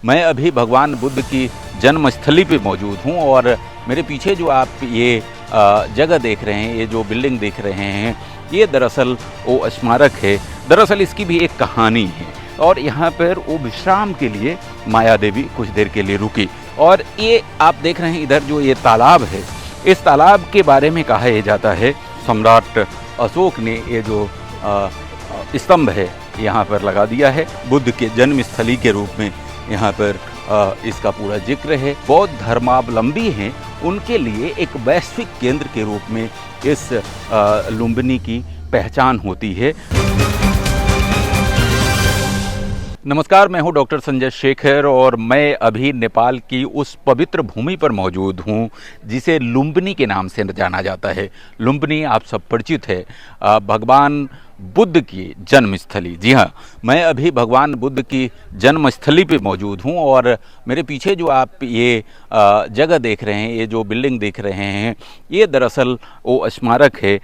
मैं अभी भगवान बुद्ध की जन्मस्थली पे मौजूद हूँ और मेरे पीछे जो आप ये जगह देख रहे हैं, ये जो बिल्डिंग देख रहे हैं, ये दरअसल वो स्मारक है। दरअसल इसकी भी एक कहानी है और यहाँ पर वो विश्राम के लिए माया देवी कुछ देर के लिए रुकी। और ये आप देख रहे हैं इधर जो ये तालाब है, इस तालाब के बारे में कहा यह जाता है सम्राट अशोक ने ये जो स्तंभ है यहाँ पर लगा दिया है। बुद्ध के जन्मस्थली के रूप में यहाँ पर इसका पूरा जिक्र है। बौद्ध धर्मावलंबी हैं, उनके लिए एक वैश्विक केंद्र के रूप में इस लुम्बिनी की पहचान होती है। नमस्कार, मैं हूं डॉक्टर संजय शेखर और मैं अभी नेपाल की उस पवित्र भूमि पर मौजूद हूं जिसे लुम्बिनी के नाम से जाना जाता है। लुम्बिनी आप सब परिचित है, भगवान बुद्ध की जन्मस्थली। जी हाँ, मैं अभी भगवान बुद्ध की जन्मस्थली पे मौजूद हूँ और मेरे पीछे जो आप ये जगह देख रहे हैं, ये जो बिल्डिंग देख रहे हैं, ये दरअसल वो स्मारक है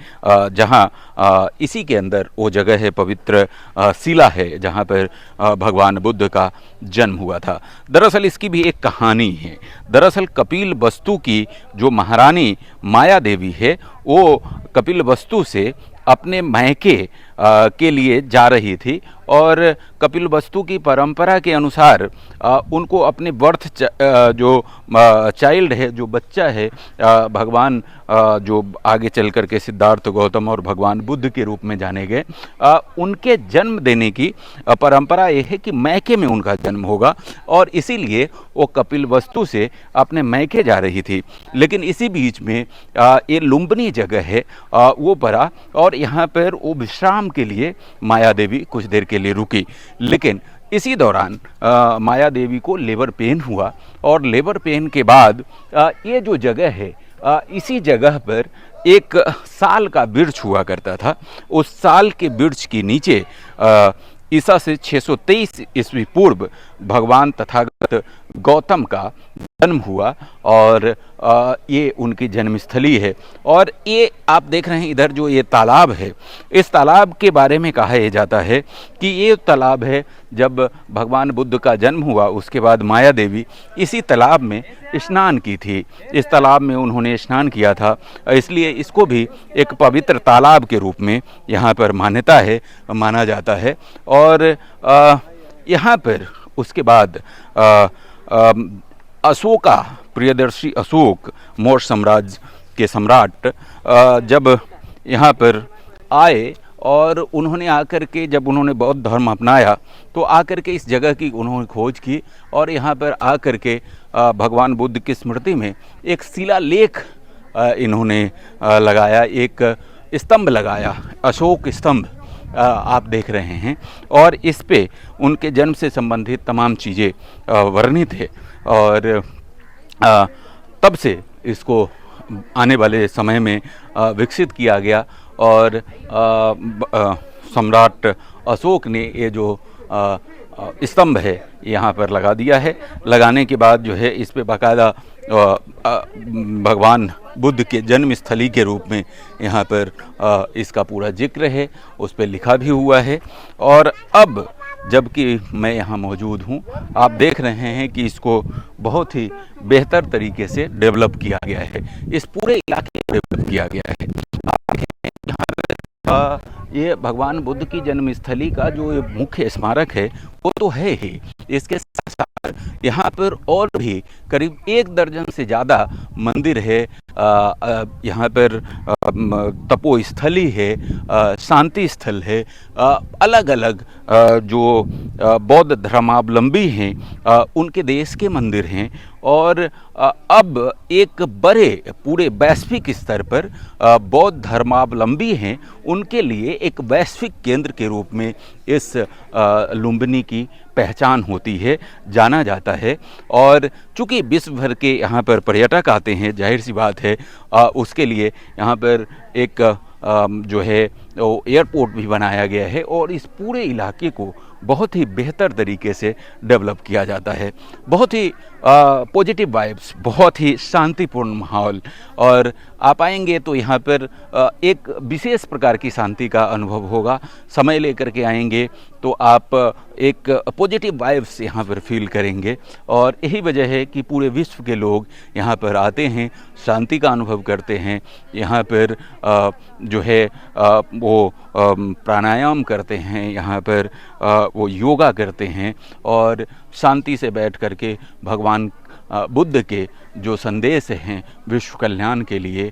जहाँ इसी के अंदर वो जगह है, पवित्र शिला है जहाँ पर भगवान बुद्ध का जन्म हुआ था। दरअसल इसकी भी एक कहानी है। दरअसल कपिलवस्तु की जो महारानी माया देवी है, वो कपिलवस्तु से अपने मायके के लिए जा रही थी और कपिलवस्तु की परंपरा के अनुसार उनको अपने बर्थ जो चाइल्ड है, जो बच्चा है, भगवान जो आगे चल कर के सिद्धार्थ गौतम और भगवान बुद्ध के रूप में जाने गए, उनके जन्म देने की परंपरा ये है कि मैके में उनका जन्म होगा और इसीलिए वो कपिलवस्तु से अपने मैके जा रही थी। लेकिन इसी बीच में ये लुम्बिनी जगह है वो पड़ा और यहाँ पर वो विश्राम के लिए माया देवी कुछ देर के लिए रुकी। लेकिन इसी दौरान माया देवी को लेबर पेन हुआ और लेबर पेन के बाद ये जो जगह है, इसी जगह पर एक साल का वृक्ष हुआ करता था। उस साल के वृक्ष के नीचे ईसा से 623 ईस्वी पूर्व भगवान तथागत गौतम का जन्म हुआ और ये उनकी जन्मस्थली है। और ये आप देख रहे हैं इधर जो ये तालाब है, इस तालाब के बारे में कहा यह जाता है कि ये तालाब है जब भगवान बुद्ध का जन्म हुआ उसके बाद माया देवी इसी तालाब में स्नान की थी। इस तालाब में उन्होंने स्नान किया था, इसलिए इसको भी एक पवित्र तालाब के रूप में यहाँ पर मान्यता है, माना जाता है। और यहाँ पर उसके बाद अशोका, प्रियदर्शी अशोक, मौर्य साम्राज्य के सम्राट जब यहाँ पर आए और उन्होंने आकर के जब उन्होंने बौद्ध धर्म अपनाया तो आकर के इस जगह की उन्होंने खोज की और यहाँ पर आकर के भगवान बुद्ध की स्मृति में एक शिलालेख इन्होंने लगाया, एक स्तंभ लगाया, अशोक स्तंभ आप देख रहे हैं। और इस पे उनके जन्म से संबंधित तमाम चीज़ें वर्णित है और तब से इसको आने वाले समय में विकसित किया गया और सम्राट अशोक ने ये जो स्तंभ है यहाँ पर लगा दिया है। लगाने के बाद जो है इस पे बाकायदा भगवान बुद्ध के जन्मस्थली के रूप में यहाँ पर इसका पूरा जिक्र है, उस पर लिखा भी हुआ है। और अब जबकि मैं यहाँ मौजूद हूँ, आप देख रहे हैं कि इसको बहुत ही बेहतर तरीके से डेवलप किया गया है, इस पूरे इलाके को डेवलप किया गया है। आप देखें यहाँ पर ये भगवान बुद्ध की जन्मस्थली का जो मुख्य स्मारक है वो तो है ही, इसके साथ साथ यहाँ पर और भी करीब 1 दर्जन से ज़्यादा मंदिर है। यहाँ पर तपोस्थली है, शांति स्थल है, अलग अलग जो बौद्ध धर्मावलंबी हैं उनके देश के मंदिर हैं। और अब एक बड़े पूरे वैश्विक स्तर पर बौद्ध धर्मावलंबी हैं उनके लिए एक वैश्विक केंद्र के रूप में इस लुम्बिनी की पहचान होती है, जाना जाता है। और चूँकि विश्व भर के यहाँ पर पर्यटक आते हैं, जाहिर सी बात है उसके लिए यहाँ पर एक जो है वो एयरपोर्ट भी बनाया गया है और इस पूरे इलाके को बहुत ही बेहतर तरीके से डेवलप किया जाता है। बहुत ही पॉजिटिव वाइब्स, बहुत ही शांतिपूर्ण माहौल, और आप आएंगे तो यहाँ पर एक विशेष प्रकार की शांति का अनुभव होगा। समय लेकर के आएंगे तो आप एक पॉजिटिव वाइब्स यहाँ पर फील करेंगे। और यही वजह है कि पूरे विश्व के लोग यहाँ पर आते हैं, शांति का अनुभव करते हैं। यहाँ पर जो है वो प्राणायाम करते हैं, यहाँ पर वो योगा करते हैं और शांति से बैठ कर के भगवान बुद्ध के जो संदेश हैं विश्व कल्याण के लिए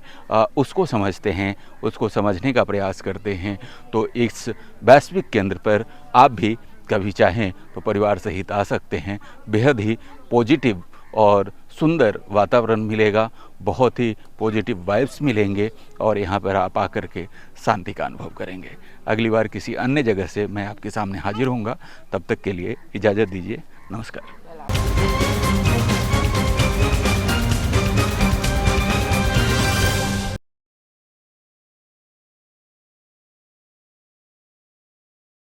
उसको समझते हैं, उसको समझने का प्रयास करते हैं। तो इस वैश्विक केंद्र पर आप भी कभी चाहें तो परिवार सहित आ सकते हैं। बेहद ही पॉजिटिव और सुंदर वातावरण मिलेगा, बहुत ही पॉजिटिव वाइब्स मिलेंगे और यहाँ पर आप आकर के शांति का अनुभव करेंगे। अगली बार किसी अन्य जगह से मैं आपके सामने हाजिर होऊंगा, तब तक के लिए इजाज़त दीजिए। नमस्कार।